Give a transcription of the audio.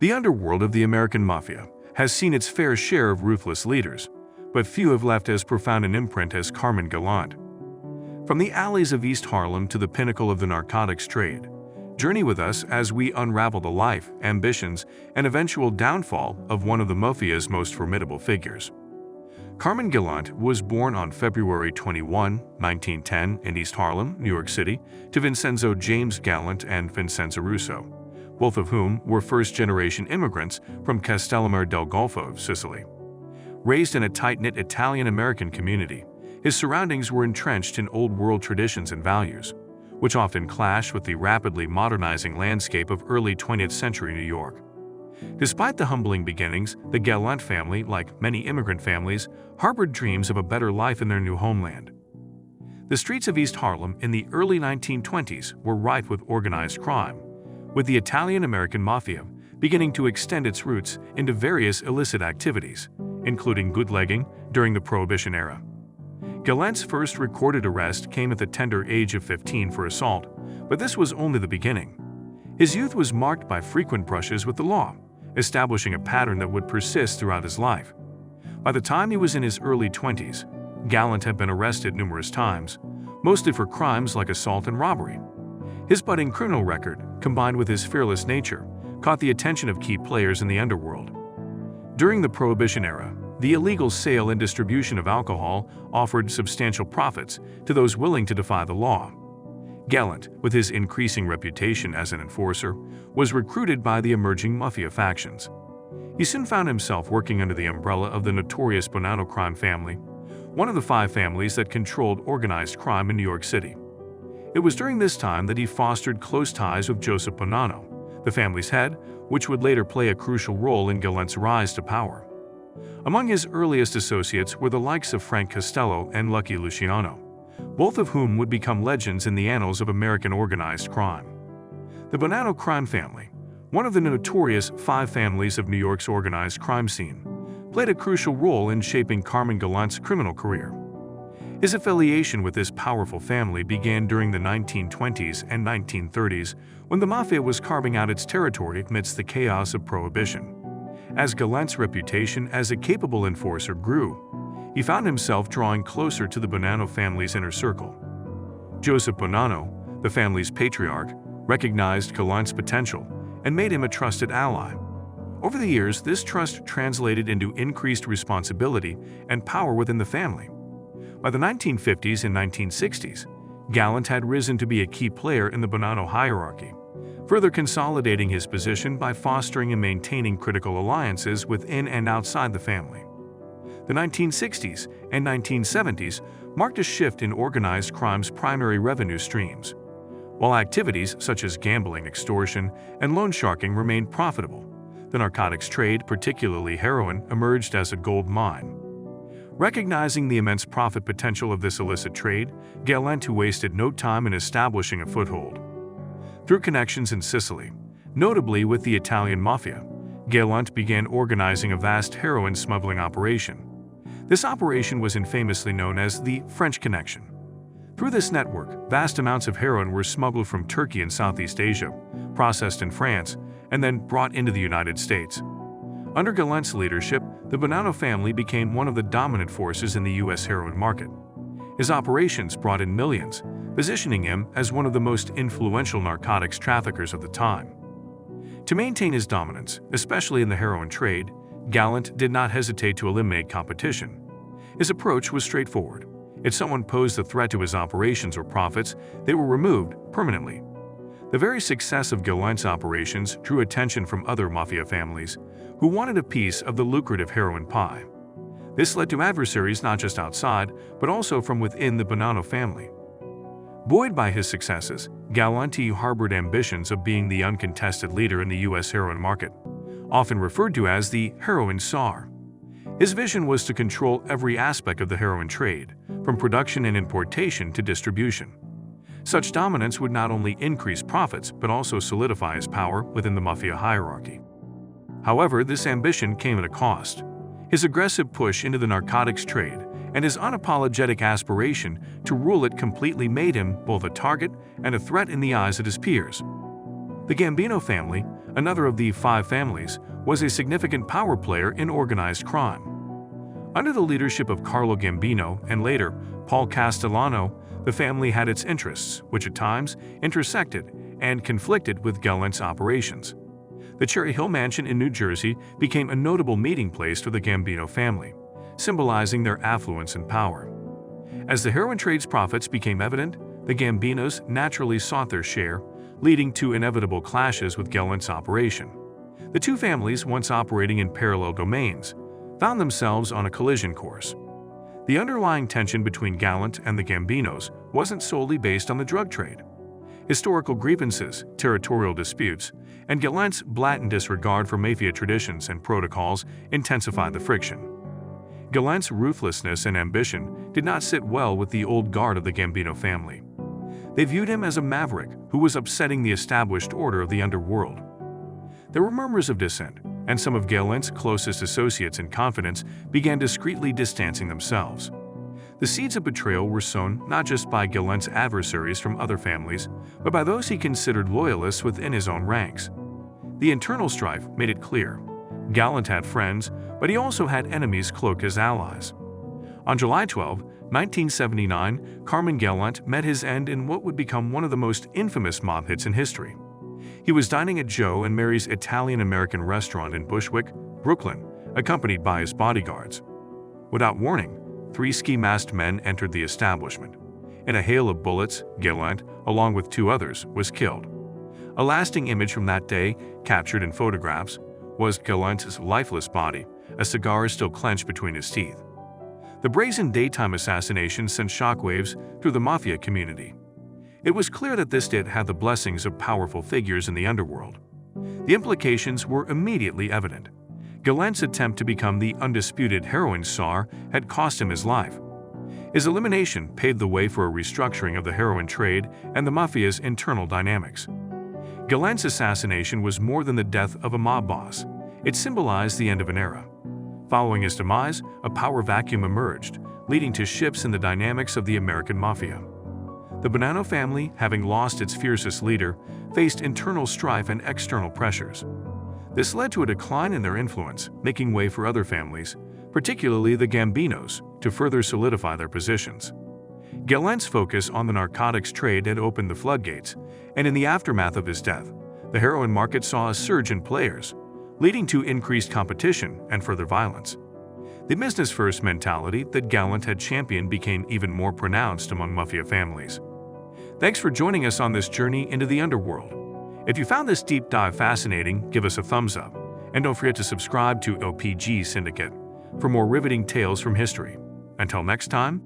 The underworld of the American Mafia has seen its fair share of ruthless leaders, but few have left as profound an imprint as Carmine Galante. From the alleys of East Harlem to the pinnacle of the narcotics trade, journey with us as we unravel the life, ambitions, and eventual downfall of one of the Mafia's most formidable figures. Carmine Galante was born on February 21, 1910 in East Harlem, New York City, to Vincenzo James Galante and Vincenza Russo, both of whom were first-generation immigrants from Castellammare del Golfo, Sicily. Raised in a tight-knit Italian-American community, his surroundings were entrenched in old-world traditions and values, which often clashed with the rapidly modernizing landscape of early 20th century New York. Despite the humbling beginnings, the Galante family, like many immigrant families, harbored dreams of a better life in their new homeland. The streets of East Harlem in the early 1920s were rife with organized crime, with the Italian-American Mafia beginning to extend its roots into various illicit activities, including bootlegging during the Prohibition era. Galante's first recorded arrest came at the tender age of 15 for assault, but this was only the beginning. His youth was marked by frequent brushes with the law, establishing a pattern that would persist throughout his life. By the time he was in his early 20s, Galante had been arrested numerous times, mostly for crimes like assault and robbery. His budding criminal record, combined with his fearless nature, caught the attention of key players in the underworld. During the Prohibition era, the illegal sale and distribution of alcohol offered substantial profits to those willing to defy the law. Galante, with his increasing reputation as an enforcer, was recruited by the emerging mafia factions. He soon found himself working under the umbrella of the notorious Bonanno crime family, one of the 5 families that controlled organized crime in New York City. It was during this time that he fostered close ties with Joseph Bonanno, the family's head, which would later play a crucial role in Galante's rise to power. Among his earliest associates were the likes of Frank Costello and Lucky Luciano, both of whom would become legends in the annals of American organized crime. The Bonanno crime family, one of the notorious 5 families of New York's organized crime scene, played a crucial role in shaping Carmine Galante's criminal career. His affiliation with this powerful family began during the 1920s and 1930s, when the Mafia was carving out its territory amidst the chaos of Prohibition. As Galante's reputation as a capable enforcer grew, he found himself drawing closer to the Bonanno family's inner circle. Joseph Bonanno, the family's patriarch, recognized Galante's potential and made him a trusted ally. Over the years, this trust translated into increased responsibility and power within the family. By the 1950s and 1960s, Galante had risen to be a key player in the Bonanno hierarchy, further consolidating his position by fostering and maintaining critical alliances within and outside the family. The 1960s and 1970s marked a shift in organized crime's primary revenue streams. While activities such as gambling, extortion, and loan sharking remained profitable, the narcotics trade, particularly heroin, emerged as a gold mine. Recognizing the immense profit potential of this illicit trade, Galante wasted no time in establishing a foothold. Through connections in Sicily, notably with the Italian Mafia, Galante began organizing a vast heroin smuggling operation. This operation was infamously known as the French Connection. Through this network, vast amounts of heroin were smuggled from Turkey and Southeast Asia, processed in France, and then brought into the United States. Under Galante's leadership, the Bonanno family became one of the dominant forces in the U.S. heroin market. His operations brought in millions, positioning him as one of the most influential narcotics traffickers of the time. To maintain his dominance, especially in the heroin trade, Galante did not hesitate to eliminate competition. His approach was straightforward. If someone posed a threat to his operations or profits, they were removed permanently. The very success of Galante's operations drew attention from other mafia families who wanted a piece of the lucrative heroin pie. This led to adversaries not just outside, but also from within the Bonanno family. Buoyed by his successes, Galante harbored ambitions of being the uncontested leader in the U.S. heroin market, often referred to as the heroin czar. His vision was to control every aspect of the heroin trade, from production and importation to distribution. Such dominance would not only increase profits but also solidify his power within the mafia hierarchy. However, this ambition came at a cost. His aggressive push into the narcotics trade and his unapologetic aspiration to rule it completely made him both a target and a threat in the eyes of his peers. The Gambino family, another of the five families, was a significant power player in organized crime. Under the leadership of Carlo Gambino and later Paul Castellano, the family had its interests, which at times intersected and conflicted with Galante's operations. The Cherry Hill mansion in New Jersey became a notable meeting place for the Gambino family, symbolizing their affluence and power. As the heroin trade's profits became evident, the Gambinos naturally sought their share, leading to inevitable clashes with Galante's operation. The two families, once operating in parallel domains, found themselves on a collision course. The underlying tension between Galante and the Gambinos wasn't solely based on the drug trade. Historical grievances, territorial disputes, and Galante's blatant disregard for mafia traditions and protocols intensified the friction. Galante's ruthlessness and ambition did not sit well with the old guard of the Gambino family. They viewed him as a maverick who was upsetting the established order of the underworld. There were murmurs of dissent, and some of Galante's closest associates in confidence began discreetly distancing themselves. The seeds of betrayal were sown not just by Galante's adversaries from other families, but by those he considered loyalists within his own ranks. The internal strife made it clear. Galante had friends, but he also had enemies cloaked as allies. On July 12, 1979, Carmine Galante met his end in what would become one of the most infamous mob hits in history. He was dining at Joe and Mary's Italian-American restaurant in Bushwick, Brooklyn, accompanied by his bodyguards. Without warning, 3 ski-masked men entered the establishment. In a hail of bullets, Galante, along with 2 others, was killed. A lasting image from that day, captured in photographs, was Galante's lifeless body, a cigar still clenched between his teeth. The brazen daytime assassination sent shockwaves through the mafia community. It was clear that this deed had the blessings of powerful figures in the underworld. The implications were immediately evident. Galante's attempt to become the undisputed heroin czar had cost him his life. His elimination paved the way for a restructuring of the heroin trade and the mafia's internal dynamics. Galante's assassination was more than the death of a mob boss. It symbolized the end of an era. Following his demise, a power vacuum emerged, leading to shifts in the dynamics of the American Mafia. The Bonanno family, having lost its fiercest leader, faced internal strife and external pressures. This led to a decline in their influence, making way for other families, particularly the Gambinos, to further solidify their positions. Galante's focus on the narcotics trade had opened the floodgates, and in the aftermath of his death, the heroin market saw a surge in players, leading to increased competition and further violence. The business-first mentality that Galante had championed became even more pronounced among mafia families. Thanks for joining us on this journey into the underworld. If you found this deep dive fascinating, give us a thumbs up, and don't forget to subscribe to LPG Syndicate for more riveting tales from history. Until next time,